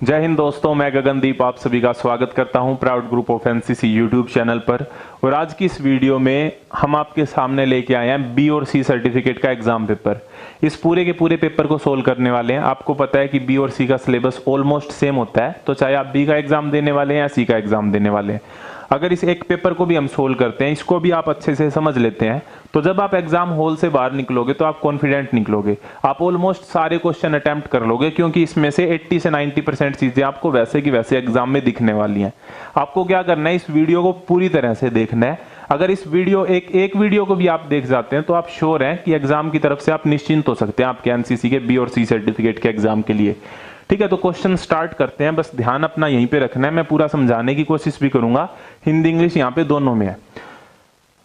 जय हिंद दोस्तों, मैं गगनदीप आप सभी का स्वागत करता हूं proud group of NCC YouTube channel पर। और आज की इस वीडियो में हम आपके सामने लेके आए हैं बी और सी सर्टिफिकेट का एग्जाम पेपर। इस पूरे के पूरे पेपर को सोल्व करने वाले हैं। आपको पता है कि बी और सी का सिलेबस ऑलमोस्ट सेम होता है, तो चाहे आप बी का एग्जाम देने वाले हैं या सी का एग्जाम देने वाले हैं, अगर इस एक पेपर को भी हम सोल्व करते हैं, इसको भी आप अच्छे से समझ लेते हैं, तो जब आप एग्जाम हॉल से बाहर निकलोगे तो आप कॉन्फिडेंट निकलोगे। आप ऑलमोस्ट सारे क्वेश्चन अटेम्प्ट कर लोगे, क्योंकि इसमें से 80 से 90% चीजें आपको वैसे की वैसे एग्जाम में दिखने वाली हैं। आपको क्या करना है, इस वीडियो को पूरी तरह से देखना है। अगर इस वीडियो एक वीडियो को भी आप देख जाते हैं तो आप श्योर हैं कि एग्जाम की तरफ से आप निश्चिंत हो सकते हैं आपके एनसीसी के बी और सी सर्टिफिकेट के एग्जाम के लिए। ठीक है, तो क्वेश्चन स्टार्ट करते हैं। बस ध्यान अपना यहीं पे रखना है, मैं पूरा समझाने की कोशिश भी करूंगा, हिंदी इंग्लिश यहाँ पे दोनों में है।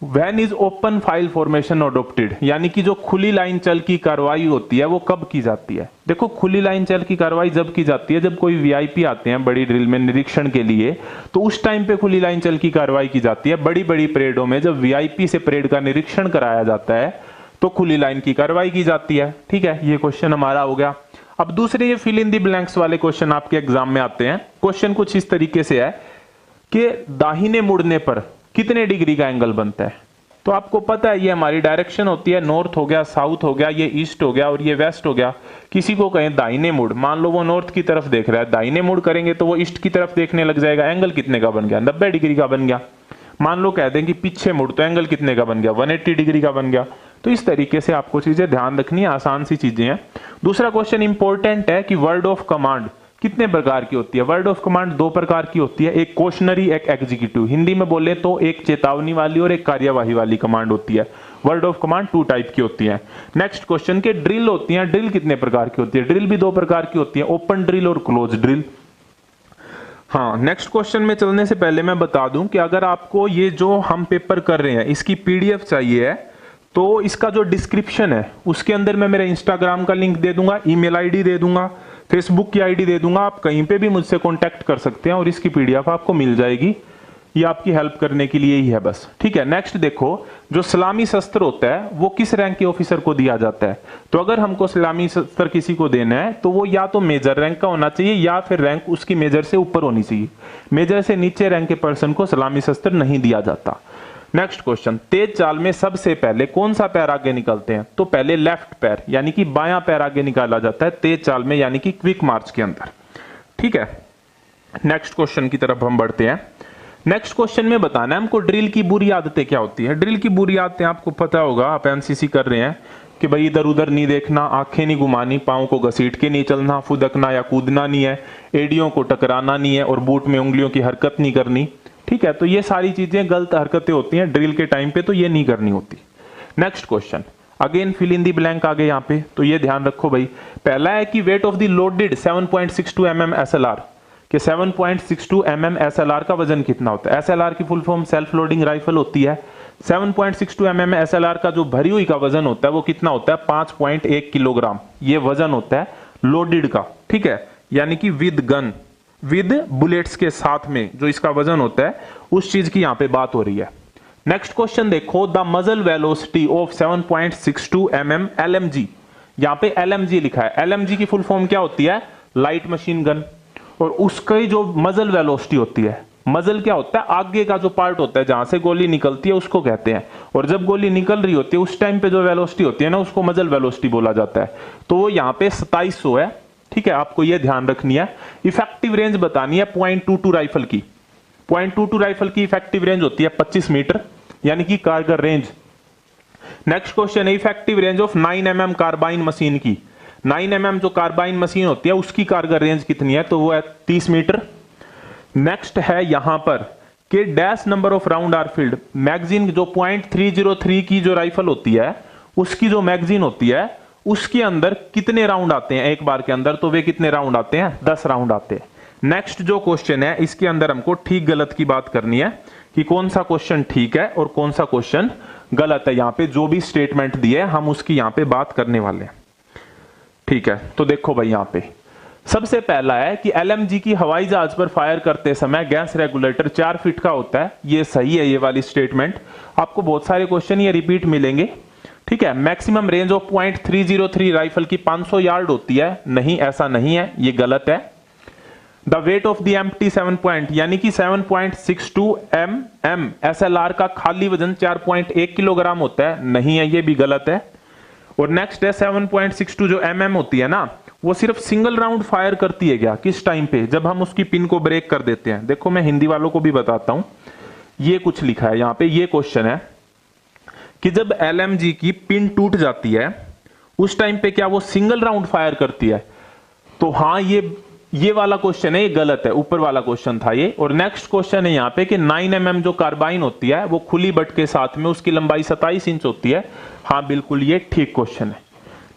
When is open file formation adopted, यानी कि जो खुली लाइन चल की कार्रवाई होती है वो कब की जाती है। देखो, खुली लाइन चल की कार्रवाई जब की जाती है जब कोई वीआईपी आते हैं बड़ी ड्रिल में निरीक्षण के लिए, तो उस टाइम पे खुली लाइन चल की कार्रवाई की जाती है। बड़ी बड़ी परेडों में जब वीआईपी से परेड का निरीक्षण कराया जाता है तो खुली लाइन की कार्रवाई की जाती है। ठीक है, ये क्वेश्चन हमारा हो गया। अब दूसरे ये फिल इन दी ब्लैंक्स वाले क्वेश्चन आपके एग्जाम में आते हैं। क्वेश्चन कुछ इस तरीके से है कि दाहिने मुड़ने पर कितने डिग्री का एंगल बनता है। तो आपको पता है ये हमारी डायरेक्शन होती है, नॉर्थ हो गया, साउथ हो गया, ये ईस्ट हो गया और ये वेस्ट हो गया। किसी को कहें दाहिने मुड़, मान लो वो नॉर्थ की तरफ देख रहा है, दाहिने मुड़ करेंगे तो वो ईस्ट की तरफ देखने लग जाएगा। एंगल कितने का बन गया, 90 डिग्री का बन गया। मान लो कह दें कि पीछे मुड़, तो एंगल कितने का बन गया, 180 डिग्री का बन गया। तो इस तरीके से आपको चीजें ध्यान रखनी है, आसान सी चीजें हैं। दूसरा क्वेश्चन इंपॉर्टेंट है कि वर्ड ऑफ कमांड कितने प्रकार की होती है। वर्ड ऑफ कमांड 2 प्रकार की होती है, एक क्वेश्चनरी, एक एग्जीक्यूटिव। हिंदी में बोले तो एक चेतावनी वाली और एक कार्यवाही वाली कमांड होती है। वर्ड ऑफ कमांड 2 टाइप की होती है। नेक्स्ट क्वेश्चन के ड्रिल होती है। ड्रिल कितने प्रकार की होती है। ड्रिल भी 2 प्रकार की होती है, ओपन ड्रिल और क्लोज ड्रिल। हाँ, नेक्स्ट क्वेश्चन में चलने से पहले मैं बता दूं कि अगर आपको ये जो हम पेपर कर रहे हैं इसकी पीडीएफ चाहिए है तो इसका जो डिस्क्रिप्शन है उसके अंदर मैं मेरे इंस्टाग्राम का लिंक दे दूंगा, ईमेल आईडी दे दूंगा, फेसबुक की आईडी दे दूंगा। आप कहीं पे भी मुझसे कांटेक्ट कर सकते हैं और इसकी पीडीएफ आपको मिल जाएगी। ये आपकी हेल्प करने के लिए ही है बस। ठीक है, नेक्स्ट देखो, जो सलामी शस्त्र होता है वो किस रैंक के ऑफिसर को दिया जाता है। तो अगर हमको सलामी शस्त्र किसी को देना है तो वो या तो मेजर रैंक का होना चाहिए या फिर रैंक उसकी मेजर से ऊपर होनी चाहिए। मेजर से नीचे रैंक के पर्सन को सलामी शस्त्र नहीं दिया जाता। नेक्स्ट क्वेश्चन, तेज चाल में सबसे पहले कौन सा पैर आगे निकलते हैं। तो पहले लेफ्ट पैर यानी कि बायां पैर आगे निकाला जाता है तेज चाल में, यानी कि क्विक मार्च के अंदर। ठीक है, नेक्स्ट क्वेश्चन की तरफ हम बढ़ते हैं। नेक्स्ट क्वेश्चन में बताना है हमको ड्रिल की बुरी आदतें क्या होती है। ड्रिल की बुरी आदतें आपको पता होगा, आप एनसीसी कर रहे हैं, कि भाई इधर उधर नहीं देखना, आंखें नहीं घुमानी, पांव को घसीट के नहीं चलना, फुदकना या कूदना नहीं है, एड़ियों को टकराना नहीं है और बूट में उंगलियों की हरकत नहीं करनी। ठीक है, तो ये सारी चीजें गलत हरकतें होती हैं ड्रिल के टाइम पे, तो ये नहीं करनी होती। Next question, again fill in the blank आ गए यहाँ पे, तो ये ध्यान रखो भाई। पहला है कि weight of the loaded 7.62 mm SLR, कि 7.62 mm SLR का वजन कितना होता है। SLR की full form self loading rifle होती है। 7.62 mm SLR का जो भरी हुई का वजन होता है वो कितना होता है, 5.1 किलोग्राम। ये वजन होता है लोडेड का। ठीक है, यानी कि विद गन, विद बुलेट्स के साथ में जो इसका वजन होता है उस चीज की यहां पे बात हो रही है। नेक्स्ट क्वेश्चन देखो, द मजल वेलोसिटी ऑफ 7.62 mm LMG। यहां पे LMG लिखा है। LMG की फुल फॉर्म क्या होती है, लाइट मशीन गन। और उसकी जो मजल वेलोसिटी होती है, मजल क्या होता है, आगे का जो पार्ट होता है जहां से गोली निकलती है उसको कहते हैं। और जब गोली निकल रही होती है उस टाइम पे जो वेलोसिटी होती है ना, उसको मजल वेलोसिटी बोला जाता है। तो वो यहाँ पे 2700 है। ठीक है, आपको ये ध्यान रखनी है। इफेक्टिव रेंज बतानी है .22 राइफल की। .22 राइफल की इफेक्टिव रेंज होती है 25 मीटर, यानी कि कारगर रेंज। नेक्स्ट क्वेश्चन है effective range of 9 mm carbine machine की। 9 mm जो कार्बाइन मशीन होती है उसकी कारगर रेंज कितनी है, तो वो है 30 मीटर। नेक्स्ट है यहां पर कि dash number of round are filled. Magazine जो .303 की जो राइफल होती है उसकी जो मैगजीन होती है उसके अंदर कितने राउंड आते हैं एक बार के अंदर, तो वे कितने राउंड आते हैं, 10 राउंड आते हैं। नेक्स्ट जो क्वेश्चन है इसके अंदर हमको ठीक गलत की बात करनी है कि कौन सा क्वेश्चन ठीक है और कौन सा क्वेश्चन गलत है। यहां पे जो भी स्टेटमेंट दिए हम उसकी यहां पे बात करने वाले हैं। ठीक है, तो देखो भाई, यहां पे सबसे पहला है कि LMG की हवाई जहाज पर फायर करते समय गैस रेगुलेटर 4 फीट का होता है। ये सही है, ये वाली स्टेटमेंट। आपको बहुत सारे क्वेश्चन ये रिपीट मिलेंगे। ठीक है, मैक्सिमम रेंज ऑफ .303 राइफल की 500 यार्ड होती है। नहीं, ऐसा नहीं है, ये गलत है। The weight of the empty 7 point यानी कि 7.62 mm, SLR का खाली वजन 4.1 किलोग्राम होता है, नहीं है, ये भी गलत है। और नेक्स्ट है 7.62 जो mm होती है ना, वो सिर्फ सिंगल राउंड फायर करती है क्या, किस टाइम पे, जब हम उसकी पिन को ब्रेक कर देते हैं। देखो मैं हिंदी वालों को भी बताता हूं, ये कुछ लिखा है यहाँ पे, ये क्वेश्चन है कि जब LMG की पिन टूट जाती है उस टाइम पे क्या वो सिंगल राउंड फायर करती है। तो हाँ, ये वाला क्वेश्चन है, ये गलत है, ऊपर वाला क्वेश्चन था ये। और नेक्स्ट क्वेश्चन है यहाँ पे कि 9 mm जो कार्बाइन होती है वो खुली बट के साथ में उसकी लंबाई 27 इंच होती है। हाँ बिल्कुल, ये ठीक क्वेश्चन है।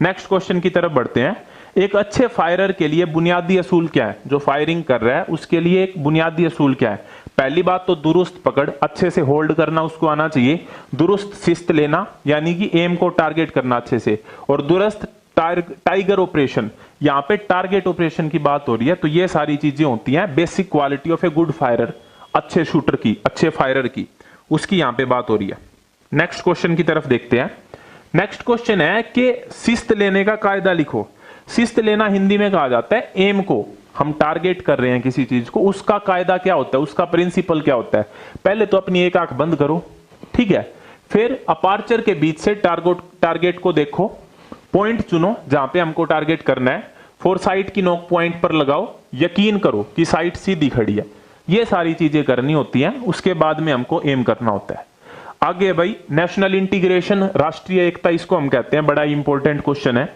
नेक्स्ट क्वेश्चन की तरफ बढ़ते हैं। एक अच्छे फायरर के लिए बुनियादी असूल क्या है, जो फायरिंग कर रहा है उसके लिए एक बुनियादी असूल क्या है। पहली बात तो दुरुस्त पकड़, अच्छे से होल्ड करना उसको आना चाहिए। दुरुस्त शिस्त लेना यानी कि एम को टारगेट करना अच्छे से। और दुरुस्त टाइगर ऑपरेशन, यहाँ पे टारगेट ऑपरेशन की बात हो रही है। तो ये सारी चीजें होती हैं basic quality of a good firer, अच्छे शूटर की, अच्छे फायरर की, उसकी यहाँ पे बात हो रही है। नेक्स्ट क्वेश्चन की तरफ देखते हैं। नेक्स्ट क्वेश्चन है कि शिस्त लेने का कायदा लिखो। शिस्त लेना हिंदी में कहा जाता है एम को, हम टारगेट कर रहे हैं किसी चीज को, उसका कायदा क्या होता है, उसका प्रिंसिपल क्या होता है। पहले तो अपनी एक आंख बंद करो, ठीक है, फिर अपार्चर के बीच से टारगेट को देखो, पॉइंट चुनो जहां पे हमको टारगेट करना है, फोरसाइट की नोक पॉइंट पर लगाओ, यकीन करो कि साइट सीधी खड़ी है। ये सारी चीजें करनी होती हैं, उसके बाद में हमको एम करना होता है। आगे भाई नेशनल इंटीग्रेशन, राष्ट्रीय एकता, इसको हम कहते हैं, बड़ा इंपॉर्टेंट क्वेश्चन है।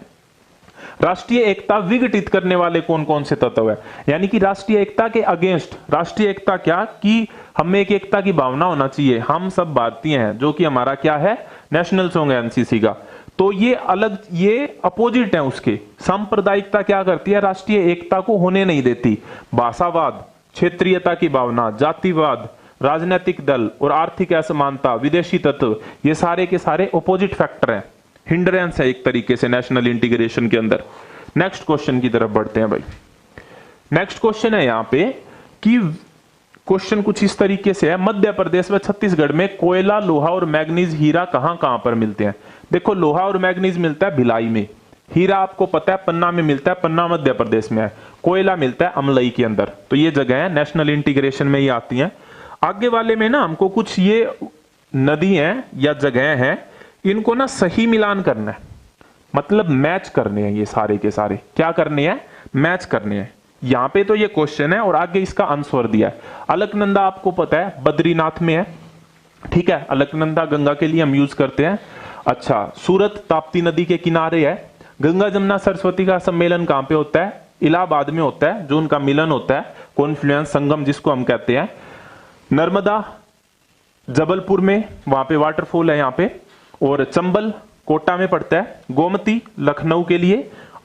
राष्ट्रीय एकता विघटित करने वाले कौन कौन से तत्व है, यानी कि राष्ट्रीय एकता के अगेंस्ट, राष्ट्रीय एकता क्या कि हमें एक एकता की भावना होना चाहिए, हम सब भारतीय हैं, जो कि हमारा क्या है, नेशनल सॉन्ग है एनसीसी का। तो ये अलग, ये अपोजिट है उसके। सांप्रदायिकता क्या करती है, राष्ट्रीय एकता को होने नहीं देती। भाषावाद, क्षेत्रीयता की भावना, जातिवाद, राजनीतिक दल और आर्थिक असमानता, विदेशी तत्व, ये सारे के सारे अपोजिट फैक्टर हैं, हिंड्रेंस है एक तरीके से नेशनल इंटीग्रेशन के अंदर। नेक्स्ट क्वेश्चन की तरफ बढ़ते हैं भाई। नेक्स्ट क्वेश्चन है यहाँ पे कि क्वेश्चन कुछ इस तरीके से है, मध्य प्रदेश व छत्तीसगढ़ में कोयला, लोहा और मैग्नीज, हीरा कहां कहां पर मिलते हैं। देखो लोहा और मैग्नीज मिलता है भिलाई में, हीरा आपको पता है पन्ना में मिलता है, पन्ना मध्य प्रदेश में है, कोयला मिलता है अमलई के अंदर। तो ये जगह है नेशनल इंटीग्रेशन में ही आती हैं। आगे वाले में ना हमको कुछ ये नदी है या जगह है, इनको ना सही मिलान करना है, मतलब मैच करने हैं, ये सारे के सारे क्या करने हैं, मैच करने हैं। यहां पे तो ये क्वेश्चन है और आगे इसका आंसर दिया है। अलकनंदा आपको पता है बद्रीनाथ में है, ठीक है, अलकनंदा गंगा के लिए हम यूज करते हैं। अच्छा, सूरत ताप्ती नदी के किनारे है। गंगा जमुना सरस्वती का सम्मेलन कहां पे होता है, इलाहाबाद में होता है, जो उनका मिलन होता है, कॉन्फ्लुएंस, संगम जिसको हम कहते हैं। नर्मदा जबलपुर में, वहां पे वाटरफॉल है यहाँ पे। और चंबल कोटा में पड़ता है। गोमती लखनऊ के लिए।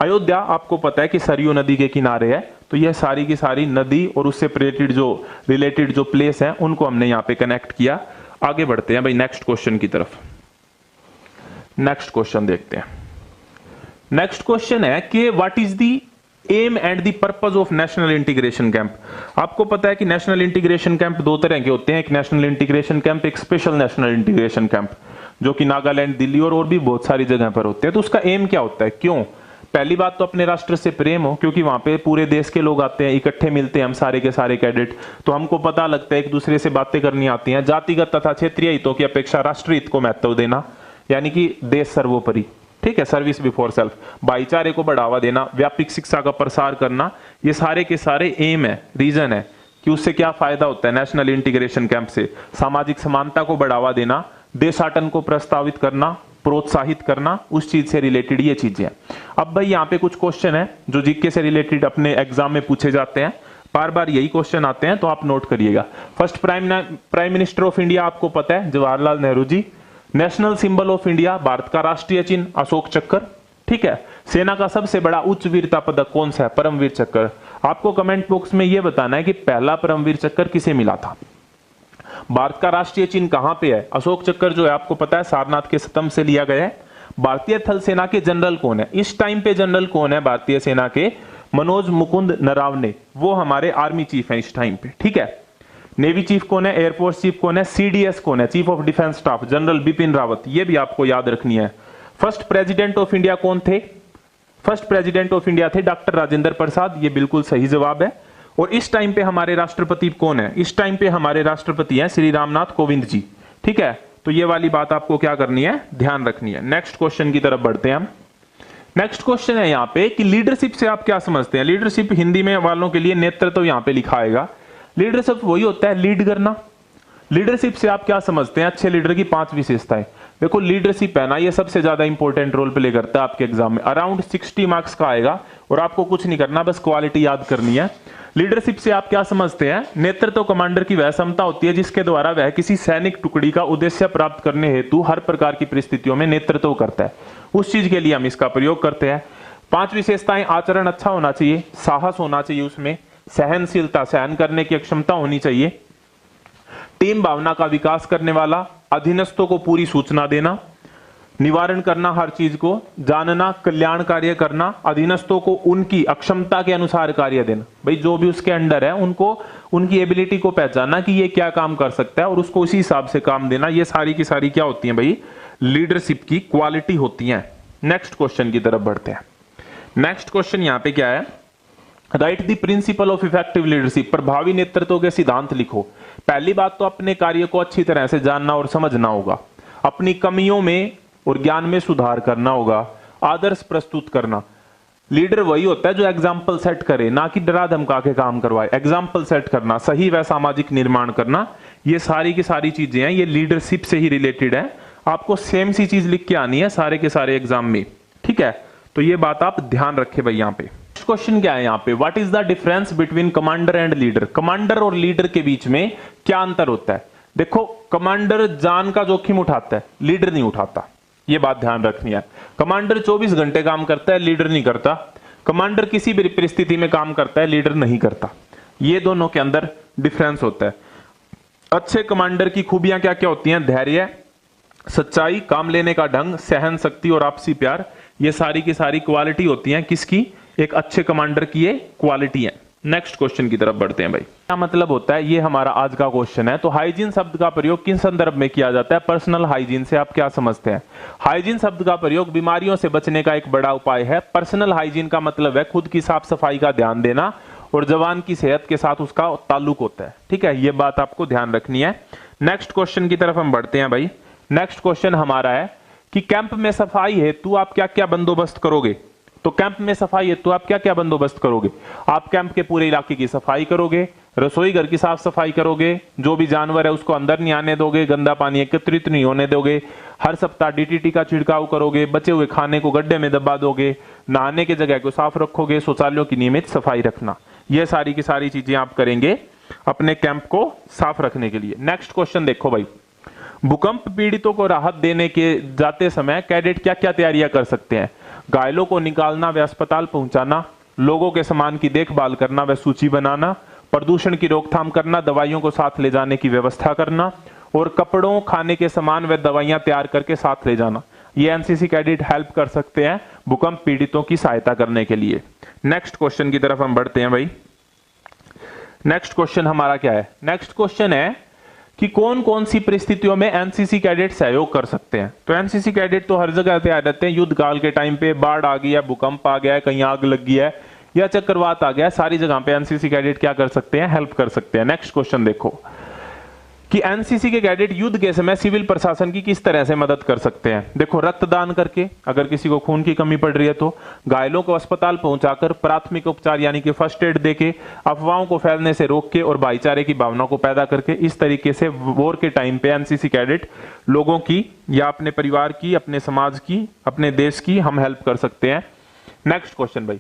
अयोध्या आपको पता है कि सरयू नदी के किनारे है। तो यह सारी की सारी नदी और उससे रिलेटेड जो प्लेस है उनको हमने यहाँ पे कनेक्ट किया। आगे बढ़ते हैं भाई नेक्स्ट क्वेश्चन की तरफ। नेक्स्ट क्वेश्चन देखते हैं। नेक्स्ट क्वेश्चन है कि what is the aim and the purpose of national integration camp. आपको पता है कि नेशनल इंटीग्रेशन कैंप दो तरह के होते हैं, एक नेशनल इंटीग्रेशन कैंप, एक स्पेशल नेशनल इंटीग्रेशन कैंप, जो कि नागालैंड, दिल्ली और भी बहुत सारी जगह पर होते हैं। तो उसका एम क्या होता है, क्यों। पहली बात तो अपने राष्ट्र से प्रेम हो, क्योंकि वहां पे पूरे देश के लोग आते हैं, इकट्ठे मिलते हैं हम सारे के सारे कैडेट, तो हमको पता लगता है, एक दूसरे से बातें करनी आती हैं। जातिगत तथा क्षेत्रीय हितों की अपेक्षा राष्ट्रीय हित को महत्व देना, यानी कि देश सर्वोपरि, ठीक है, सर्विस बिफोर सेल्फ। भाईचारे को बढ़ावा देना, व्यापक शिक्षा का प्रसार करना, ये सारे के सारे एम है, रीजन है कि उससे क्या फायदा होता है नेशनल इंटीग्रेशन कैंप से। सामाजिक समानता को बढ़ावा देना, देशाटन को प्रस्तावित करना, प्रोत्साहित करना, उस चीज से रिलेटेड ये चीजें हैं। अब भाई यहाँ पे कुछ क्वेश्चन है जो जीके से रिलेटेड अपने एग्जाम में पूछे जाते हैं, बार बार यही क्वेश्चन आते हैं, तो आप नोट करिएगा। First prime minister of India आपको पता है Jawaharlal Nehru ji. National symbol of India, Bharat का राष्ट्रीय चिन्ह अशोक चक्र, ठीक है। सेना का सबसे बड़ा उच्च वीरता पदक कौन सा है, परमवीर चक्र। आपको कमेंट बॉक्स में यह बताना है कि पहला परमवीर चक्र किसे मिला था। भारत का राष्ट्रीय चिन्ह कहां पे है, अशोक चक्र जो है आपको पता है सारनाथ के स्तंभ से लिया गया है। भारतीय थल सेना के जनरल कौन है, इस टाइम पे जनरल कौन है भारतीय सेना के, मनोज मुकुंद नरावने, वो हमारे आर्मी चीफ हैं इस टाइम पे, ठीक है। नेवी चीफ कौन है, एयरफोर्स चीफ कौन है, सीडीएस कौन है, chief of defence staff, general Bipin Rawat, ये भी आपको याद रखनी है। फर्स्ट प्रेसिडेंट ऑफ इंडिया कौन थे, फर्स्ट प्रेसिडेंट ऑफ इंडिया थे डॉक्टर राजेंद्र प्रसाद, ये बिल्कुल सही जवाब है। और इस टाइम पे हमारे राष्ट्रपति कौन है? इस टाइम पे हमारे राष्ट्रपति हैं श्री रामनाथ कोविंद जी। ठीक है, तो ये वाली बात आपको क्या करनी है, ध्यान रखनी है। नेक्स्ट क्वेश्चन की तरफ बढ़ते हैं हम। नेक्स्ट क्वेश्चन है यहाँ पे कि लीडरशिप से आप क्या समझते हैं? लीडरशिप हिंदी में वालों के लिए नेतृत्व तो यहाँ पे लिखा आएगा। लीडरशिप वही होता है लीड करना। लीडरशिप से आप क्या समझते हैं? अच्छे लीडर की 5 विशेषताएं। देखो लीडरशिप है ना, ये सबसे ज्यादा इंपॉर्टेंट रोल प्ले करता है आपके एग्जाम में। अराउंड 60 मार्क्स का आएगा और आपको कुछ नहीं करना, बस क्वालिटी याद करनी है। लीडरशिप से आप क्या समझते हैं? नेतृत्व कमांडर की वह क्षमता होती है जिसके द्वारा वह किसी सैनिक टुकड़ी का उद्देश्य प्राप्त करने हेतु हर प्रकार की परिस्थितियों में नेतृत्व करता है। उस चीज के लिए हम इसका प्रयोग करते हैं। 5 विशेषताएं: आचरण अच्छा होना चाहिए, साहस होना चाहिए उसमें, सहनशीलता, सहन करने की क्षमता होनी चाहिए, टीम भावना का विकास करने वाला, अधीनस्थों को पूरी सूचना देना, निवारण करना हर चीज को, जानना, कल्याण कार्य करना, अधीनस्थों को उनकी अक्षमता के अनुसार कार्य देना। भाई जो भी उसके अंडर है उनको उनकी एबिलिटी को पहचानना कि ये क्या काम कर सकता है और उसको उसी हिसाब से काम देना। ये सारी की सारी क्या होती है भाई? लीडरशिप की क्वालिटी होती है। नेक्स्ट क्वेश्चन की तरफ बढ़ते हैं। नेक्स्ट क्वेश्चन यहाँ पे क्या है? Right the principle of effective leadership. प्रभावी नेतृत्व के सिद्धांत लिखो। पहली बात तो अपने कार्य को अच्छी तरह से जानना और समझना होगा, अपनी कमियों में और ज्ञान में सुधार करना होगा, आदर्श प्रस्तुत करना। लीडर वही होता है जो एग्जाम्पल सेट करे, ना कि डरा धमका के काम करवाए। एग्जाम्पल सेट करना, सही व सामाजिक निर्माण करना, ये सारी की सारी चीजें हैं, ये लीडरशिप से ही रिलेटेड है। आपको सेम सी चीज लिख के आनी है सारे के सारे एग्जाम में। ठीक है, तो ये बात आप ध्यान रखें भाई। यहाँ पे क्वेश्चन क्या है? यहाँ पे what is the difference between commander and leader. Commander और लीडर के बीच में क्या अंतर होता है? देखो, कमांडर जान का जोखिम उठाता है, लीडर नहीं उठाता। ये बात ध्यान रखनी है। कमांडर 24 घंटे काम करता है, लीडर नहीं करता। कमांडर किसी भी परिस्थिति में काम करता है, लीडर नहीं करता। ये दोनों के अंदर डिफरेंस होता है। अच्छे कमांडर की खूबियां क्या क्या होती हैं? धैर्य, सच्चाई, काम लेने का ढंग, सहन शक्ति और आपसी प्यार। ये सारी की सारी क्वालिटी होती हैं किसकी? एक अच्छे कमांडर की ये क्वालिटी है। नेक्स्ट क्वेश्चन की तरफ बढ़ते हैं भाई। क्या मतलब होता है? ये हमारा आज का क्वेश्चन है। तो हाइजीन शब्द का प्रयोग किस संदर्भ में किया जाता है? पर्सनल हाइजीन से आप क्या समझते हैं? हाइजीन शब्द का प्रयोग बीमारियों से बचने का एक बड़ा उपाय है। पर्सनल हाइजीन का मतलब है खुद की साफ सफाई का ध्यान देना और जवान की सेहत के साथ उसका ताल्लुक होता है। ठीक है, ये बात आपको ध्यान रखनी है। नेक्स्ट क्वेश्चन की तरफ हम बढ़ते हैं भाई। नेक्स्ट क्वेश्चन हमारा है कि कैंप में सफाई हेतु आप क्या क्या बंदोबस्त करोगे? तो कैंप में सफाई हेतु आप क्या क्या बंदोबस्त करोगे? आप कैंप के पूरे इलाके की सफाई करोगे, रसोई घर की साफ सफाई करोगे, जो भी जानवर है उसको अंदर नहीं आने दोगे, गंदा पानी एकत्रित नहीं होने दोगे, हर सप्ताह डीटीटी का छिड़काव करोगे, बचे हुए खाने को गड्ढे में दबा दोगे, नहाने की जगह को साफ रखोगे, शौचालयों की नियमित सफाई रखना। ये सारी की सारी चीजें आप करेंगे अपने कैंप को साफ रखने के लिए। नेक्स्ट क्वेश्चन देखो भाई। भूकंप पीड़ितों को राहत देने के जाते समय कैडेट क्या क्या तैयारियां कर सकते हैं? घायलों को निकालना व अस्पताल पहुंचाना, लोगों के सामान की देखभाल करना व सूची बनाना, प्रदूषण की रोकथाम करना, दवाइयों को साथ ले जाने की व्यवस्था करना और कपड़ों, खाने के सामान व दवाइयां तैयार करके साथ ले जाना। ये एनसीसी कैडेट हेल्प कर सकते हैं भूकंप पीड़ितों की सहायता करने के लिए। नेक्स्ट क्वेश्चन की तरफ हम बढ़ते हैं भाई। नेक्स्ट क्वेश्चन हमारा क्या है? नेक्स्ट क्वेश्चन है कि कौन कौन सी परिस्थितियों में एनसीसी कैडेट सहयोग कर सकते हैं? तो एनसीसी कैडेट तो हर जगह तैयार रहते हैं। युद्ध काल के टाइम पे बाढ़ आ गई है, भूकंप आ गया है, कहीं आग लग गई है या चक्रवात आ गया है, सारी जगह पे एनसीसी कैडेट क्या कर सकते हैं? हेल्प कर सकते हैं। नेक्स्ट क्वेश्चन देखो कि एनसीसी के कैडेट युद्ध के समय सिविल प्रशासन की किस तरह से मदद कर सकते हैं? देखो, रक्तदान करके, अगर किसी को खून की कमी पड़ रही है तो, घायलों को अस्पताल पहुंचाकर प्राथमिक उपचार यानी कि फर्स्ट एड देके, अफवाहों को फैलने से रोक के और भाईचारे की भावना को पैदा करके, इस तरीके से वॉर के टाइम पे एनसीसी कैडेट लोगों की या अपने परिवार की, अपने समाज की, अपने देश की हम हेल्प कर सकते हैं। नेक्स्ट क्वेश्चन भाई।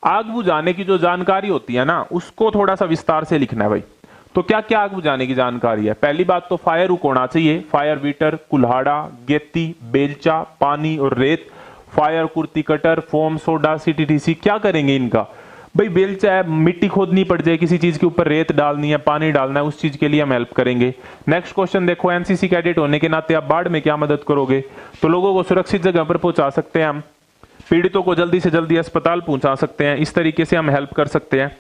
आग बुझाने की जो जानकारी होती है ना, उसको थोड़ा सा विस्तार से लिखना है भाई। तो क्या क्या आग बुझाने की जानकारी है? पहली बात तो फायर हुक होना चाहिए, फायर वीटर, कुल्हाड़ा, गेती, बेलचा, पानी और रेत, फायर कुर्ती कटर, फोम, सोडा, सीटीटीसी। क्या करेंगे इनका? भाई बेलचा है, मिट्टी खोदनी पड़ जाए किसी चीज के ऊपर, रेत डालनी है, पानी डालना है, उस चीज के लिए हम हेल्प करेंगे। नेक्स्ट क्वेश्चन देखो, एनसीसी कैडेट होने के नाते आप बाढ़ में क्या मदद करोगे? तो लोगों को सुरक्षित जगह पर पहुंचा सकते हैं हम, पीड़ितों को जल्दी से जल्दी अस्पताल पहुंचा सकते हैं, इस तरीके से हम हेल्प कर सकते हैं।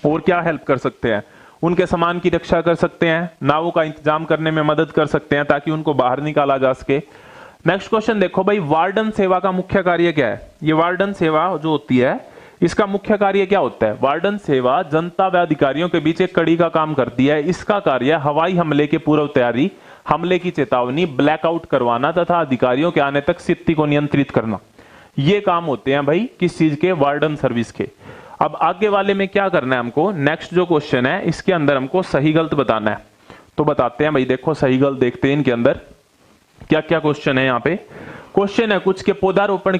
और क्या हेल्प कर सकते हैं? उनके सामान की रक्षा कर सकते हैं, नावों का इंतजाम करने में मदद कर सकते हैं ताकि उनको बाहर निकाला जा सके। नेक्स्ट क्वेश्चन देखो भाई, वार्डन सेवा का मुख्य कार्य क्या है? ये वार्डन सेवा जो होती है इसका मुख्य कार्य क्या होता है? वार्डन सेवा जनता व अधिकारियों के बीच एक कड़ी का काम करती है। इसका कार्य हवाई हमले के पूर्व तैयारी, हमले की चेतावनी, ब्लैकआउट करवाना तथा अधिकारियों के आने तक स्थिति को नियंत्रित करना। ये काम होते हैं भाई किस चीज के? वार्डन सर्विस के। अब आगे वाले में क्या करना है हमको? नेक्स्ट जो क्वेश्चन है इसके अंदर हमको सही गलत बताना है। तो बताते हैं भाई, देखो सही गलत देखते हैं इनके अंदर क्या क्या क्वेश्चन है। यहाँ पे क्वेश्चन है कुछ के पौधारोपण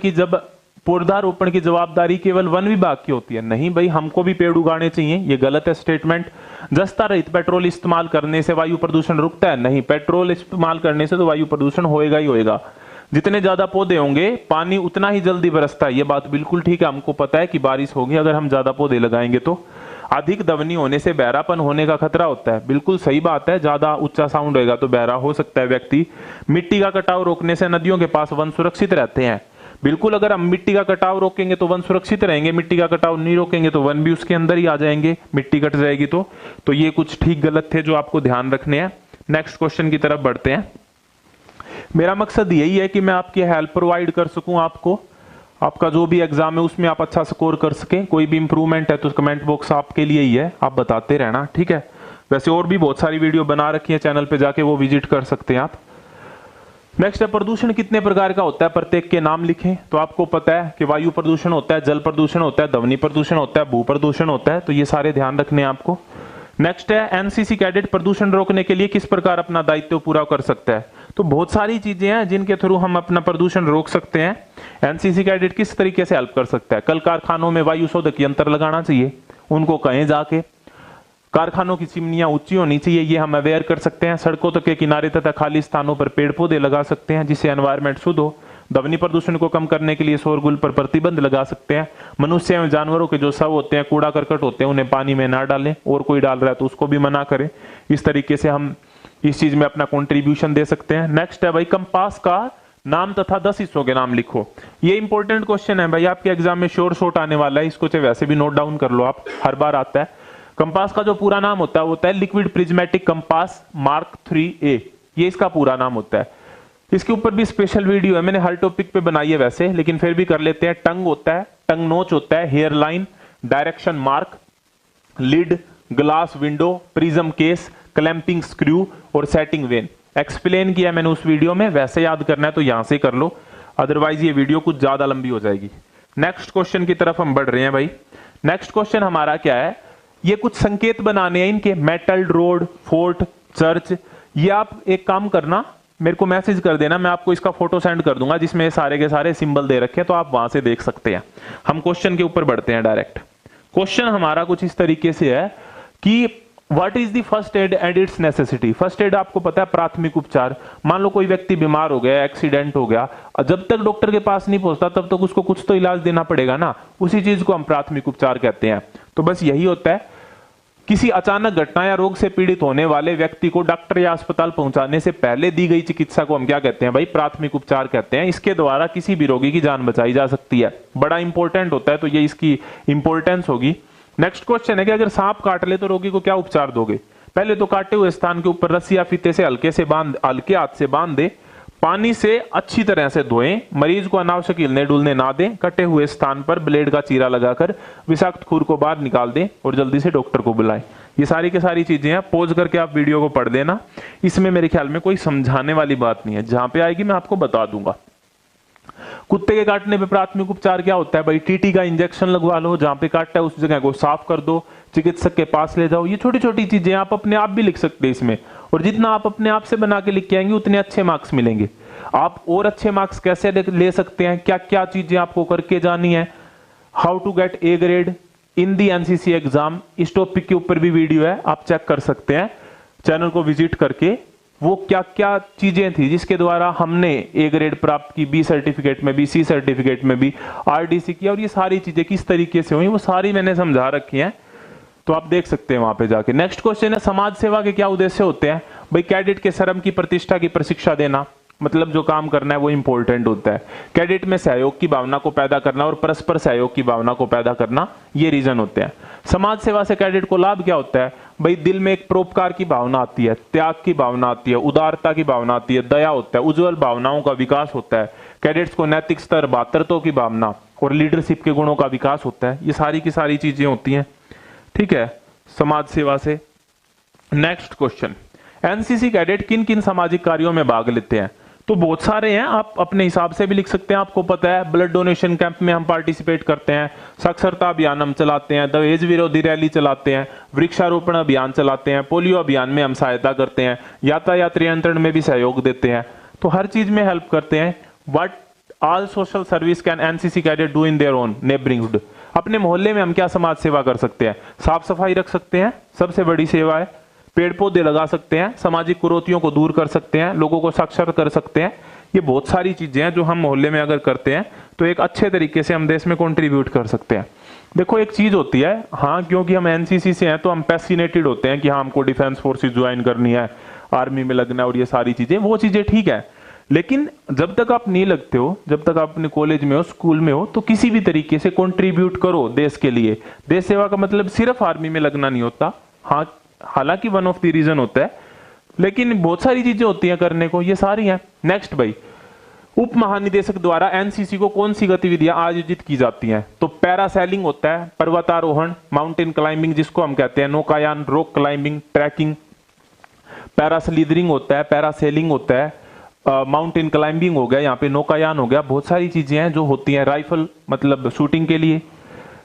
की जवाबदारी केवल वन विभाग की होती है। नहीं भाई, हमको भी पेड़ उगाने चाहिए, ये गलत है स्टेटमेंट। जस्ता रहित पेट्रोल इस्तेमाल करने से वायु प्रदूषण रुकता है? नहीं, पेट्रोल इस्तेमाल करने से तो वायु प्रदूषण होएगा ही होएगा। जितने ज्यादा पौधे होंगे पानी उतना ही जल्दी बरसता है, ये बात बिल्कुल ठीक है, हमको पता है कि बारिश होगी अगर हम ज्यादा पौधे लगाएंगे तो। अधिक ध्वनि होने से बहरापन होने का खतरा होता है, बिल्कुल सही बात है, ज्यादा ऊंचा साउंड होगा तो बहरा हो सकता है व्यक्ति। मिट्टी का कटाव रोकने से नदियों के पास वन सुरक्षित रहते हैं। बिल्कुल, अगर हम मिट्टी का कटाव रोकेंगे तो वन सुरक्षित रहेंगे, मिट्टी का कटाव नहीं रोकेंगे तो वन भी उसके अंदर ही आ जाएंगे, मिट्टी कट जाएगी तो ये कुछ ठीक गलत थे जो आपको ध्यान रखने हैं। नेक्स्ट क्वेश्चन की तरफ बढ़ते हैं। मेरा मकसद यही है कि मैं आपकी हेल्प प्रोवाइड कर सकूं आपको, आपका जो भी एग्जाम है उसमें आप अच्छा स्कोर कर सकें। कोई भी इंप्रूवमेंट है तो कमेंट बॉक्स आपके लिए ही है, आप बताते रहना, ठीक है। वैसे और भी बहुत सारी वीडियो बना रखी है चैनल पे, जाके वो विजिट कर सकते हैं आप। नेक्स्ट है प्रदूषण कितने प्रकार का होता है, प्रत्येक के नाम लिखें। तो आपको पता है कि वायु प्रदूषण होता है, जल प्रदूषण होता है, ध्वनि प्रदूषण होता है, भू प्रदूषण होता है, तो ये सारे ध्यान रखने हैं आपको। नेक्स्ट है एनसीसी कैडेट प्रदूषण रोकने के लिए किस प्रकार अपना दायित्व पूरा कर सकता है। तो बहुत सारी चीजें हैं जिनके थ्रू हम अपना प्रदूषण रोक सकते हैं। एनसीसी कैडेट किस तरीके से हेल्प कर सकता है? कल कारखानों में वायु शोधक यंत्र लगाना चाहिए, उनको कहें जाके। कारखानों की चिमनियां ऊंची होनी चाहिए, ये हम अवेयर कर सकते हैं। सड़कों तक के किनारे तथा खाली स्थानों पर पेड़ पौधे लगा सकते हैं जिससे एनवायरमेंट शुद्ध हो। ध्वनि प्रदूषण को कम करने के लिए शोरगुल पर प्रतिबंध लगा सकते हैं। मनुष्य एवं जानवरों के जो शव होते हैं, कूड़ा करकट होते हैं, उन्हें पानी में ना डालें, और कोई डाल रहा है तो उसको भी मना करें। इस तरीके से हम इस चीज में अपना कंट्रीब्यूशन दे सकते हैं। नेक्स्ट है भाई कंपास का नाम तथा 10 हिस्सों के नाम लिखो। ये इंपॉर्टेंट क्वेश्चन है भाई, आपके एग्जाम में श्योर शॉट आने वाला है, इसको चाहे वैसे भी नोट डाउन कर लो आप, हर बार आता है। कंपास का जो पूरा नाम होता है वो होता है liquid prismatic compass mark 3A, ये इसका पूरा नाम होता है। इसके ऊपर भी स्पेशल वीडियो है, मैंने हर टॉपिक पे बनाई है वैसे, लेकिन फिर भी कर लेते हैं। टंग होता है, टंग नोच होता है, hair line, direction mark, lid, glass window, prism case, clamping screw और सेटिंग वेन। एक्सप्लेन किया मैंने उस वीडियो में, वैसे याद करना है तो यहां से कर लो, अदरवाइज ये वीडियो कुछ ज्यादा लंबी हो जाएगी। नेक्स्ट क्वेश्चन की तरफ हम बढ़ रहे हैं भाई। नेक्स्ट क्वेश्चन हमारा क्या है? ये कुछ संकेत बनाने हैं इनके, मेटल, रोड, फोर्ट, चर्च। ये आप एक काम करना, मेरे को मैसेज कर देना, मैं आपको इसका फोटो सेंड कर दूंगा जिसमें सारे के सारे सिंबल दे रखे हैं, तो आप वहां से देख सकते हैं। हम क्वेश्चन के ऊपर बढ़ते हैं डायरेक्ट। क्वेश्चन हमारा कुछ इस तरीके से है कि what is the first aid and it's necessity. First aid आपको पता है, प्राथमिक उपचार। मान लो कोई व्यक्ति बीमार हो गया, एक्सीडेंट हो गया, जब तक डॉक्टर के पास नहीं पहुंचता तब तक उसको कुछ तो इलाज देना पड़ेगा ना, उसी चीज को हम प्राथमिक उपचार कहते हैं। तो बस यही होता है, किसी अचानक घटना या रोग से पीड़ित होने वाले व्यक्ति को डॉक्टर या अस्पताल पहुंचाने से पहले दी गई चिकित्सा को हम क्या कहते हैं भाई? प्राथमिक उपचार कहते हैं। इसके द्वारा किसी भी रोगी की जान बचाई जा सकती है, बड़ा इंपॉर्टेंट होता है, तो ये इसकी इंपॉर्टेंस होगी। नेक्स्ट क्वेश्चन है कि अगर सांप काट ले तो रोगी को क्या उपचार दोगे? पहले तो काटे हुए स्थान के ऊपर रस्सी या फीते से हल्के हाथ से बांध दे, पानी से अच्छी तरह से धोएं, मरीज को अनावश्यक हिलने डुलने ना दें, कटे हुए स्थान पर ब्लेड का चीरा लगाकर विषाक्त खूर को बाहर निकाल दें और जल्दी से डॉक्टर को बुलाएं। ये सारी की सारी चीजें हैं, पॉज करके आप वीडियो को पढ़ देना। इसमें मेरे ख्याल में कोई समझाने वाली बात नहीं है, जहां पे आएगी मैं आपको बता दूंगा। कुत्ते के काटने पे प्राथमिक उपचार क्या होता है भाई? टीटी का इंजेक्शन लगवा लो, जहां पे काटा है उस जगह को साफ कर दो, चिकित्सक के पास ले जाओ। ये छोटी छोटी चीजें आप अपने आप भी लिख सकते हैं इसमें, और जितना आप अपने आप से बना के लिख के आएंगे उतने अच्छे मार्क्स मिलेंगे। आप और अच्छे मार्क्स कैसे ले सकते हैं, क्या क्या चीजें आपको करके जानी है, how to get A grade in the NCC exam, इस टॉपिक के ऊपर भी वीडियो है, आप चेक कर सकते हैं चैनल को विजिट करके। वो क्या क्या चीजें थी जिसके द्वारा हमने ए ग्रेड प्राप्त की, बी सर्टिफिकेट में भी, सी सर्टिफिकेट में भी, आरडीसी किया, और ये सारी चीजें किस तरीके से हुई वो सारी मैंने समझा रखी हैं, तो आप देख सकते हैं वहां पे जाके। नेक्स्ट क्वेश्चन है समाज सेवा के क्या उद्देश्य होते हैं भाई? कैडेट के श्रम की प्रतिष्ठा की प्रशिक्षा देना, मतलब जो काम करना है वो इंपॉर्टेंट होता है। कैडेट में सहयोग की भावना को पैदा करना और परस्पर सहयोग की भावना को पैदा करना, ये रीजन होते हैं। समाज सेवा से कैडेट को लाभ क्या होता है भाई? दिल में एक परोपकार की भावना आती है, त्याग की भावना आती है, उदारता की भावना आती है, दया होता है, उज्जवल भावनाओं का विकास होता है। कैडेट्स को नैतिक स्तर, भातृत्व की भावना, और लीडरशिप के गुणों का विकास होता है। ये सारी की सारी चीजें होती हैं, ठीक है, समाज सेवा से। नेक्स्ट क्वेश्चन, एनसीसी कैडेट किन किन सामाजिक कार्यों में भाग लेते हैं? तो बहुत सारे हैं, आप अपने हिसाब से भी लिख सकते हैं। आपको पता है ब्लड डोनेशन कैंप में हम पार्टिसिपेट करते हैं, साक्षरता अभियान हम चलाते हैं, दहेज विरोधी रैली चलाते हैं, वृक्षारोपण अभियान चलाते हैं, पोलियो अभियान में हम सहायता करते हैं, यातायात नियंत्रण में भी सहयोग देते हैं, तो हर चीज में हेल्प करते हैं। What all social service can NCC cadet do in their own neighbourhood? अपने मोहल्ले में हम क्या समाज सेवा कर सकते हैं? साफ सफाई रख सकते हैं, सबसे बड़ी सेवा है। पेड़ पौधे लगा सकते हैं, सामाजिक कुरीतियों को दूर कर सकते हैं, लोगों को साक्षर कर सकते हैं। ये बहुत सारी चीजें हैं जो हम मोहल्ले में अगर करते हैं तो एक अच्छे तरीके से हम देश में कंट्रीब्यूट कर सकते हैं। देखो एक चीज होती है, हाँ क्योंकि हम एनसीसी से हैं तो हम पैसिनेटेड होते हैं कि हाँ हमको डिफेंस फोर्सेस ज्वाइन करनी है, आर्मी में लगना है और ये सारी चीजें, वो चीजें ठीक है। लेकिन जब तक आप नहीं लगते हो, जब तक आप अपने कॉलेज में हो, स्कूल में हो, तो किसी भी तरीके से कंट्रीब्यूट करो देश के लिए। देश सेवा का मतलब सिर्फ आर्मी में लगना नहीं होता, हाँ हालांकि वन ऑफ द रीजन होता है, लेकिन बहुत सारी चीजें होती हैं करने को, ये सारी हैं। नेक्स्ट भाई, उप महानिदेशक द्वारा एनसीसी को कौन सी गतिविधियां आयोजित की जाती हैं? तो पैरासेलिंग होता है, पर्वतारोहण, माउंटेन क्लाइंबिंग जिसको हम कहते हैं, नौकायान, रॉक क्लाइंबिंग, ट्रैकिंग, पैरास्लीदरिंग होता है, पैरासेलिंग होता है, माउंटेन क्लाइंबिंग हो गया, यहाँ पे नौकायान हो गया, बहुत सारी चीजें हैं जो होती हैं। राइफल मतलब शूटिंग के लिए।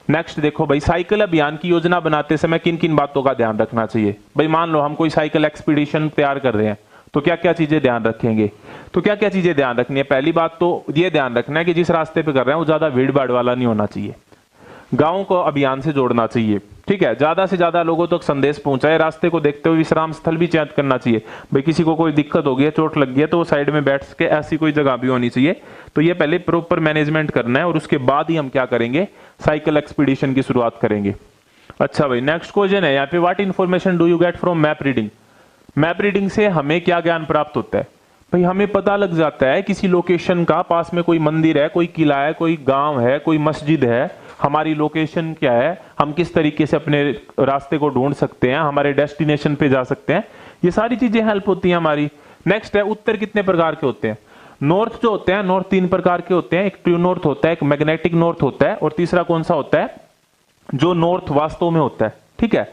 नेक्स्ट देखो भाई, साइकिल अभियान की योजना बनाते समय किन किन बातों का ध्यान रखना चाहिए? भाई मान लो हम कोई साइकिल एक्सपीडिशन तैयार कर रहे हैं तो क्या क्या चीजें ध्यान रखेंगे? तो क्या क्या चीजें ध्यान रखनी है? पहली बात तो ये ध्यान रखना है कि जिस रास्ते पे कर रहे हैं वो ज्यादा भीड़ भाड़ वाला नहीं होना चाहिए, गांवों को अभियान से जोड़ना चाहिए, ठीक है, ज्यादा से ज्यादा लोगों तक संदेश पहुंचाए। रास्ते को देखते हुए विश्राम स्थल भी चयन करना चाहिए, भाई किसी को कोई दिक्कत हो गई है, चोट लग गई है तो वो साइड में बैठ के ऐसी कोई जगह भी होनी चाहिए। तो ये पहले प्रॉपर मैनेजमेंट करना है और उसके बाद ही हम क्या करेंगे, साइकिल एक्सपीडिशन की शुरुआत करेंगे। अच्छा भाई, नेक्स्ट क्वेश्चन है यहाँ पे, what information do you get from map reading? Map reading से हमें क्या ज्ञान प्राप्त होता है? भाई हमें पता लग जाता है किसी लोकेशन का, पास में कोई मंदिर है, कोई किला है, कोई गांव है, कोई मस्जिद है, हमारी लोकेशन क्या है, हम किस तरीके से अपने रास्ते को ढूंढ सकते हैं, हमारे डेस्टिनेशन पे जा सकते हैं, ये सारी चीजें हेल्प होती हैं हमारी। नेक्स्ट है, उत्तर कितने प्रकार के होते हैं? नॉर्थ जो होते हैं, नॉर्थ 3 प्रकार के होते हैं, एक ट्रू नॉर्थ होता है, एक मैग्नेटिक नॉर्थ होता है, और तीसरा कौन सा होता है, जो नॉर्थ वास्तव में होता है, ठीक है।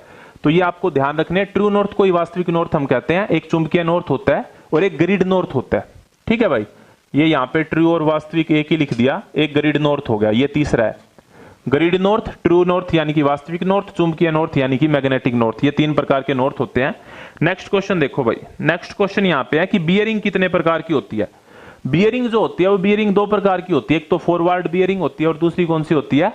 तो ये आपको ध्यान रखने, ट्रू नॉर्थ को ही वास्तविक नॉर्थ हम कहते हैं, एक चुंबकीय नॉर्थ होता है और एक ग्रिड नॉर्थ होता है, ठीक है भाई। ये यहाँ पे ट्रू और वास्तविक एक ही लिख दिया, एक ग्रिड नॉर्थ हो गया, ये तीसरा है ग्रिड नॉर्थ, ट्रू नॉर्थ यानी कि वास्तविक नॉर्थ, चुंबकीय नॉर्थ यानी कि मैग्नेटिक नॉर्थ, ये 3 प्रकार के नॉर्थ होते हैं। नेक्स्ट क्वेश्चन देखो भाई, नेक्स्ट क्वेश्चन यहाँ पे है कि बियरिंग कितने प्रकार की होती है? बियरिंग जो होती है वो बियरिंग 2 प्रकार की होती है, एक तो फॉरवर्ड बियरिंग होती है और दूसरी कौन सी होती है,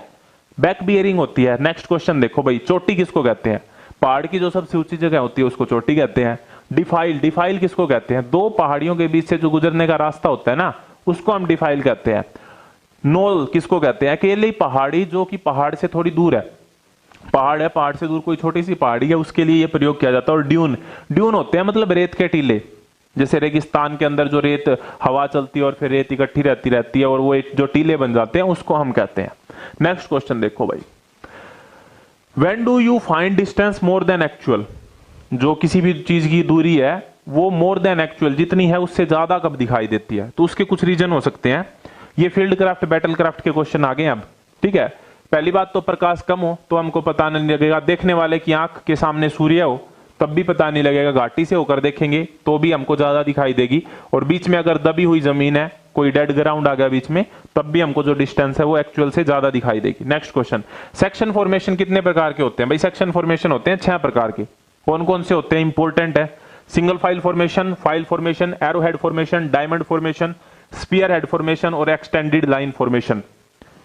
बैक बियरिंग होती है। नेक्स्ट क्वेश्चन देखो भाई, चोटी किसको कहते हैं? पहाड़ की जो सबसे ऊंची जगह होती है उसको चोटी कहते हैं। डिफाइल, डिफाइल किसको कहते हैं? 2 पहाड़ियों के बीच से जो गुजरने का रास्ता होता है ना, उसको हम डिफाइल कहते हैं। नोल किसको कहते हैं? अकेले पहाड़ी जो कि पहाड़ से थोड़ी दूर है, पहाड़ है, पहाड़ से दूर कोई छोटी सी पहाड़ी है, उसके लिए ये प्रयोग किया जाता है। और ड्यून, ड्यून होते हैं मतलब रेत के टीले, जैसे रेगिस्तान के अंदर जो रेत हवा चलती है और फिर रेत इकट्ठी रहती है और वो जो टीले बन जाते हैं उसको हम कहते हैं। नेक्स्ट क्वेश्चन देखो भाई, when do you find distance more than actual? जो किसी भी चीज की दूरी है वो मोर देन एक्चुअल जितनी है उससे ज्यादा कब दिखाई देती है? तो उसके कुछ रीजन हो सकते हैं। ये फील्ड क्राफ्ट, बैटल क्राफ्ट के क्वेश्चन आ गए अब, ठीक है। पहली बात तो प्रकाश कम हो तो हमको पता नहीं लगेगा, देखने वाले की आंख के सामने सूर्य हो तब भी पता नहीं लगेगा, घाटी से होकर देखेंगे तो भी हमको ज्यादा दिखाई देगी, और बीच में अगर दबी हुई जमीन है, कोई डेड ग्राउंड आ गया बीच में, तब भी हमको जो डिस्टेंस है वो एक्चुअल से ज्यादा दिखाई देगी। नेक्स्ट क्वेश्चन, सेक्शन फॉर्मेशन कितने प्रकार के होते हैं? भाई सेक्शन फॉर्मेशन होते हैं 6 प्रकार के। कौन कौन से होते हैं? इंपॉर्टेंट है, single file formation, file formation, arrow head formation, diamond formation, spear head formation और एक्सटेंडेड लाइन फॉर्मेशन।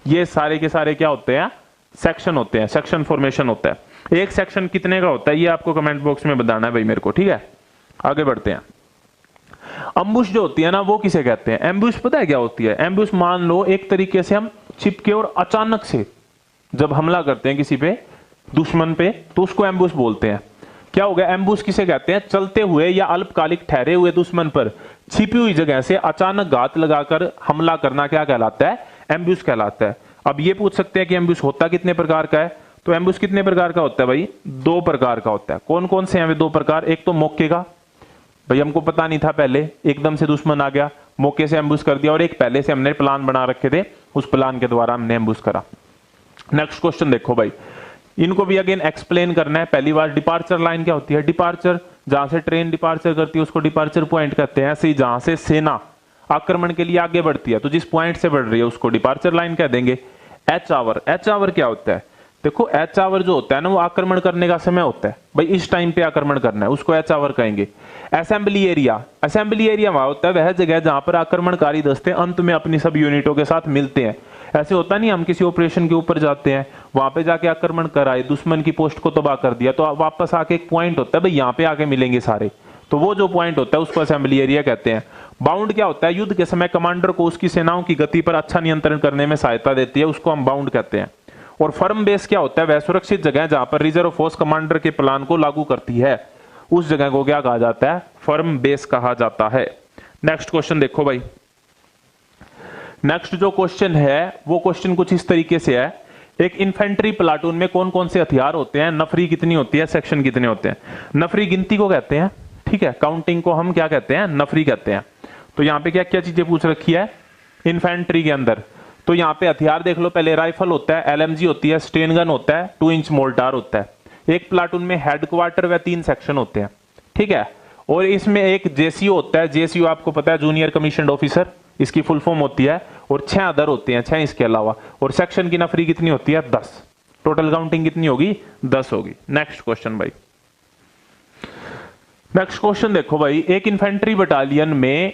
ये सारे के सारे क्या होते हैं? सेक्शन होते हैं, सेक्शन फॉर्मेशन होता है। एक सेक्शन कितने का होता है ये आपको कमेंट बॉक्स में बताना है भाई मेरे को, ठीक है। आगे बढ़ते हैं। अम्बुश जो होती है ना वो किसे कहते हैं? एम्बुश पता है क्या होती है? एम्बुश मान लो एक तरीके से हम छिपके और अचानक से जब हमला करते हैं किसी पे, दुश्मन पे, तो उसको एम्बुश बोलते हैं। क्या हो गया? एम्बुश किसे कहते हैं? चलते हुए या अल्पकालिक ठहरे हुए दुश्मन पर छिपी हुई जगह से अचानक घात लगाकर हमला करना क्या कहलाता है? एम्बुश कहलाता है। अब ये पूछ सकते हैं कि एम्बुश होता कितने प्रकार का है? तो एम्बुश कितने प्रकार का होता है भाई? 2 प्रकार का होता है। कौन कौन से हैं वे 2 प्रकार? एक तो मौके का, भाई हमको पता नहीं था पहले, एकदम से दुश्मन आ गया, मौके से एम्बुश कर दिया, और एक पहले से हमने प्लान बना रखे थे, उस प्लान के द्वारा हमने एम्बुश करा। नेक्स्ट क्वेश्चन देखो भाई, इनको भी अगेन एक्सप्लेन करना है। पहली बार डिपार्चर लाइन क्या होती है? डिपार्चर, जहां से ट्रेन डिपार्चर करती है उसको डिपार्चर पॉइंट कहते हैं। ऐसे ही जहां से सेना आक्रमण के लिए आगे बढ़ती है तो जिस पॉइंट से बढ़ रही है उसको डिपार्चर लाइन कह देंगे। एच आवर, एच आवर क्या होता है? देखो एच आवर जो होता है ना वो आक्रमण करने का समय होता है, भाई इस टाइम पे आक्रमण करना है, उसको एच आवर कहेंगे। असेंबली एरिया, असेंबली एरिया वहां होता है वह जगह जहां पर आक्रमणकारी दस्ते अंत में अपनी सब यूनिटों के साथ मिलते हैं। ऐसे होता नहीं, हम किसी ऑपरेशन के ऊपर जाते हैं, वहां पे जाके आक्रमण कराए, दुश्मन की पोस्ट को तबाह कर दिया, तो वापस आके एक पॉइंट होता है, भाई यहाँ पे आके मिलेंगे सारे, तो वो जो पॉइंट होता है उसको असेंबली एरिया कहते हैं। बाउंड क्या होता है? युद्ध के समय कमांडर को उसकी सेनाओं की गति पर अच्छा नियंत्रण करने में सहायता देती है, उसको हम बाउंड कहते हैं। और फर्म बेस क्या होता है? वह सुरक्षित जगह है जहां पर रिजर्व फोर्स कमांडर के प्लान को लागू करती है, उस जगह को क्या कहा जाता है? फर्म बेस कहा जाता है। नेक्स्ट क्वेश्चन देखो भाई, नेक्स्ट जो क्वेश्चन है वो क्वेश्चन कुछ इस तरीके से है, एक इन्फेंट्री प्लाटून में कौन कौन से हथियार होते हैं, नफरी कितनी होती है, सेक्शन कितने होते हैं? नफरी गिनती को कहते हैं, ठीक है, काउंटिंग को हम क्या कहते हैं? नफरी कहते हैं। तो यहाँ पे क्या क्या चीजें पूछ रखी है इन्फेंट्री के अंदर? तो यहाँ पे हथियार देख लो, पहले राइफल होता है, एलएमजी होती है, स्टेन गन होता है, 2 इंच मोर्टार होता है। एक प्लाटून में हेडक्वार्टर व 3 सेक्शन होते हैं, ठीक है, और इसमें एक जेसीओ होता है, जेसीओ आपको पता है जूनियर कमीशन्ड ऑफिसर, इसकी फुल फॉर्म होती है, और 6 अदर होते हैं, 6 इसके अलावा। और सेक्शन की नफरी कितनी होती है? 10। टोटल काउंटिंग कितनी होगी? 10 होगी। नेक्स्ट क्वेश्चन भाई, नेक्स्ट क्वेश्चन देखो भाई, एक इन्फेंट्री बटालियन में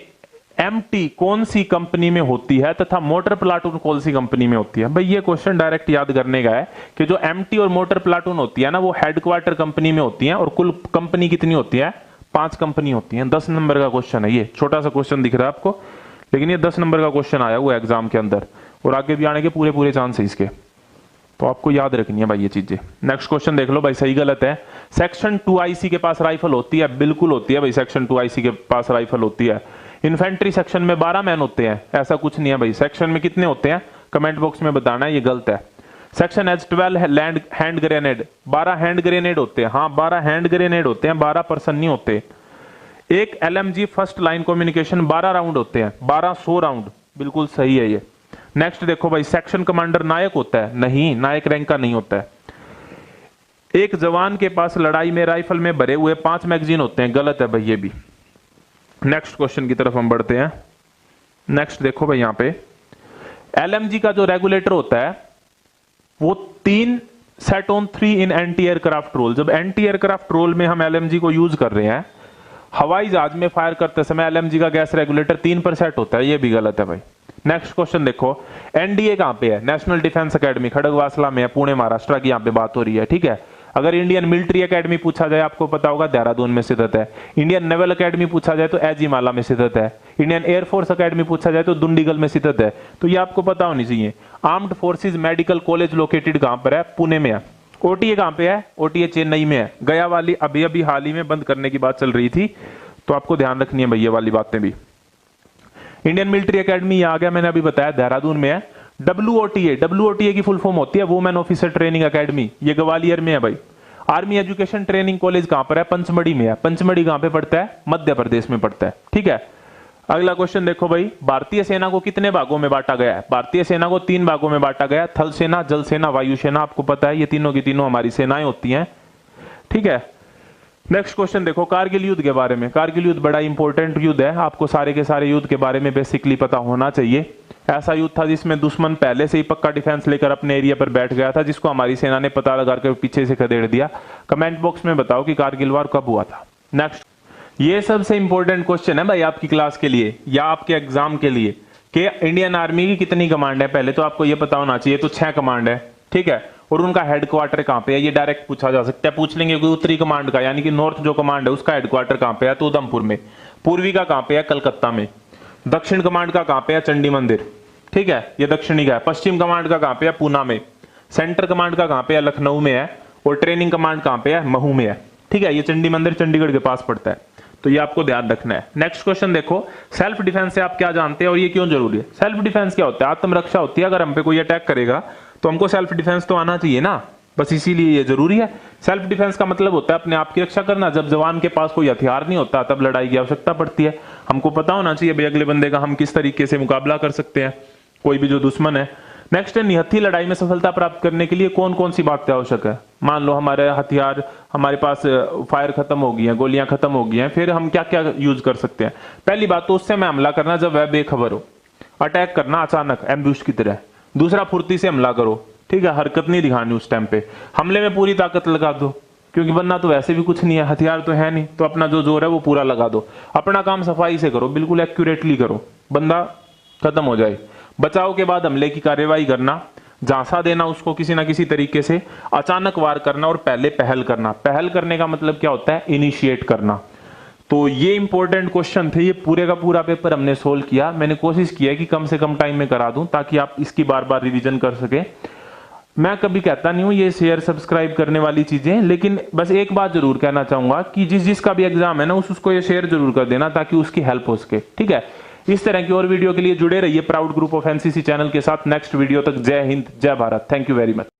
एमटी कौन सी कंपनी में होती है तथा मोटर प्लाटून कौन सी कंपनी में होती है? भाई ये क्वेश्चन डायरेक्ट याद करने का है कि जो एमटी और मोटर प्लाटून होती है ना वो हेडक्वार्टर कंपनी में होती है, और कुल कंपनी कितनी होती है? 5 कंपनी होती है। 10 नंबर का क्वेश्चन है, ये छोटा सा क्वेश्चन दिख रहा है आपको, लेकिन ये 10 नंबर का क्वेश्चन आया हुआ एग्जाम के अंदर, और आगे भी आने के पूरे पूरे चांस है इसके, तो आपको याद रखनी है भाई ये चीजें। नेक्स्ट क्वेश्चन देख लो भाई, सही गलत है। सेक्शन 2 आईसी के पास राइफल होती है? बिल्कुल होती है भाई, सेक्शन 2 आईसी के पास राइफल होती है। इन्फेंट्री सेक्शन में 12 मैन होते हैं? ऐसा कुछ नहीं है भाई, सेक्शन में कितने होते हैं कमेंट बॉक्स में बताना है, ये गलत है। Section as 12 land hand grenade, 12 hand grenade होते हैं, हाँ 12 हैंड ग्रेनेड होते हैं, 12 पर्सन नहीं होते। एक LMG first line communication 12 round होते हैं, 1200 राउंड, बिल्कुल सही है ये। नेक्स्ट देखो भाई, सेक्शन कमांडर नायक होता है? नहीं, नायक रैंक का नहीं होता है। एक जवान के पास लड़ाई में राइफल में भरे हुए 5 मैगजीन होते हैं? गलत है भाई ये भी। नेक्स्ट क्वेश्चन की तरफ हम बढ़ते हैं। नेक्स्ट देखो भाई, यहां पे एलएमजी का जो रेगुलेटर होता है वो 3 set on 3 in anti aircraft role. जब एंटी एयरक्राफ्ट रोल में हम एलएमजी को यूज कर रहे हैं, हवाई जहाज में फायर करते समय एलएमजी का गैस रेगुलेटर 3 पर सेट होता है, ये भी गलत है भाई। नेक्स्ट क्वेश्चन देखो, एनडीए कहां पे है? नेशनल डिफेंस एकेडमी खड़गवासला में है, पुणे महाराष्ट्र की यहां पे बात हो रही है, ठीक है। अगर इंडियन मिलिट्री एकेडमी पूछा जाए, आपको पता होगा देहरादून में स्थित है। इंडियन नेवल एकेडमी पूछा जाए तो एजीमाला में स्थित है। इंडियन एयरफोर्स एकेडमी पूछा जाए तो दुंडीगल में स्थित है, तो ये आपको पता होनी चाहिए। Armed forces medical college located कहां पर है? पुणे में है। ओटीए कहां पे है? ओटीए चेन्नई में है। गया वाली अभी अभी हाल ही में बंद करने की बात चल रही थी, तो आपको ध्यान रखनी है भैया वाली बातें भी। इंडियन मिलिट्री एकेडमी आ गया, मैंने अभी बताया देहरादून में है। डब्ल्यूओटीए, डब्ल्यूओटीए की फुल फॉर्म होती है वुमेन ऑफिसर ट्रेनिंग एकेडमी, ये ग्वालियर में है भाई। आर्मी एजुकेशन ट्रेनिंग कॉलेज कहां पर है? पंचमढ़ी में है। पंचमढ़ी कहां पे पड़ता है? मध्य प्रदेश में पड़ता है, ठीक है। अगला क्वेश्चन देखो भाई, भारतीय सेना को कितने भागों में बांटा गया है? भारतीय सेना को 3 भागों में बांटा गया, थल सेना, जल सेना, वायु सेना। आपको पता है ये तीनों की तीनों हमारी सेनाएं होती हैं, ठीक है। नेक्स्ट क्वेश्चन देखो, कारगिल युद्ध के बारे में। कारगिल युद्ध बड़ा इंपॉर्टेंट युद्ध है, आपको सारे के सारे युद्ध के बारे में बेसिकली पता होना चाहिए। ऐसा युद्ध था जिसमें दुश्मन पहले से ही पक्का डिफेंस लेकर अपने एरिया पर बैठ गया था, जिसको हमारी सेना ने पता लगाकर पीछे से खदेड़ दिया। कमेंट बॉक्स में बताओ कि कारगिल वार कब हुआ था। नेक्स्ट, ये सबसे इंपॉर्टेंट क्वेश्चन है भाई आपकी क्लास के लिए या आपके एग्जाम के लिए कि इंडियन आर्मी की कितनी कमांड है। पहले तो आपको ये पता होना चाहिए, तो 6 कमांड है, ठीक है। और उनका हेडक्वार्टर कहां पे है? ये डायरेक्ट पूछा जा सकता है, पूछ लेंगे। उत्तरी कमांड का यानी कि नॉर्थ जो कमांड है उसका हेडक्वार्टर कहां पे है? तो उधमपुर में। पूर्वी का कहां पे है? कलकत्ता में। दक्षिण कमांड का कहां पे है? चंडी मंदिर, ठीक है, ये दक्षिणी का है। पश्चिम कमांड का कहां पे है? पूना में। सेंटर कमांड का कहां पे है? लखनऊ में है। और ट्रेनिंग कमांड कहां पे है? महू में है, ठीक है। ये चंडी मंदिर चंडीगढ़ के पास पड़ता है, तो ये आपको ध्यान रखना है। नेक्स्ट क्वेश्चन देखो, सेल्फ डिफेंस से आप क्या जानते हैं और ये क्यों जरूरी है? सेल्फ डिफेंस क्या होता है? आत्मरक्षा होती है। अगर हम पे कोई अटैक करेगा तो हमको सेल्फ डिफेंस तो आना चाहिए ना, बस इसीलिए ये जरूरी है। सेल्फ डिफेंस का मतलब होता है अपने आप की रक्षा करना। जब जवान के पास कोई हथियार नहीं होता तब लड़ाई की आवश्यकता पड़ती है। हमको पता होना चाहिए भाई अगले बंदे का हम किस तरीके से मुकाबला कर सकते हैं, कोई भी जो दुश्मन है। नेक्स्ट है, निहत्थी लड़ाई में सफलता प्राप्त करने के लिए कौन कौन सी बातें आवश्यक है। मान लो हमारे हथियार, हमारे पास फायर खत्म हो गई है, गोलियां खत्म हो गई हैं, फिर हम क्या क्या यूज कर सकते हैं। पहली बात तो उससे में हमला करना जब वह बेखबर हो, अटैक करना अचानक एम्ब्यूश की तरह। दूसरा, फुर्ती से हमला करो, ठीक है, हरकत नहीं दिखानी उस टाइम पे, हमले में पूरी ताकत लगा दो, क्योंकि बनना तो वैसे भी कुछ नहीं है, हथियार तो है नहीं, तो अपना जो जोर है वो पूरा लगा दो। अपना काम सफाई से करो, बिल्कुल एक्यूरेटली करो, बंदा खत्म हो जाए। बचाव के बाद हमले की कार्यवाही करना, झांसा देना उसको किसी ना किसी तरीके से, अचानक वार करना और पहले पहल करना। पहल करने का मतलब क्या होता है, इनिशिएट करना। तो ये इंपॉर्टेंट क्वेश्चन थे, ये पूरे का पूरा पेपर हमने सोल्व किया। मैंने कोशिश किया कि कम से कम टाइम में करा दूं ताकि आप इसकी बार बार रिवीजन कर सके। मैं कभी कहता नहीं हूं ये शेयर सब्सक्राइब करने वाली चीजें, लेकिन बस एक बात जरूर कहना चाहूंगा कि जिसका भी एग्जाम है ना उसको ये शेयर जरूर कर देना ताकि उसकी हेल्प हो सके, ठीक है। इस तरह की और वीडियो के लिए जुड़े रहिए proud group of NCC channel के साथ। नेक्स्ट वीडियो तक जय हिंद, जय Bharat. Thank you very much.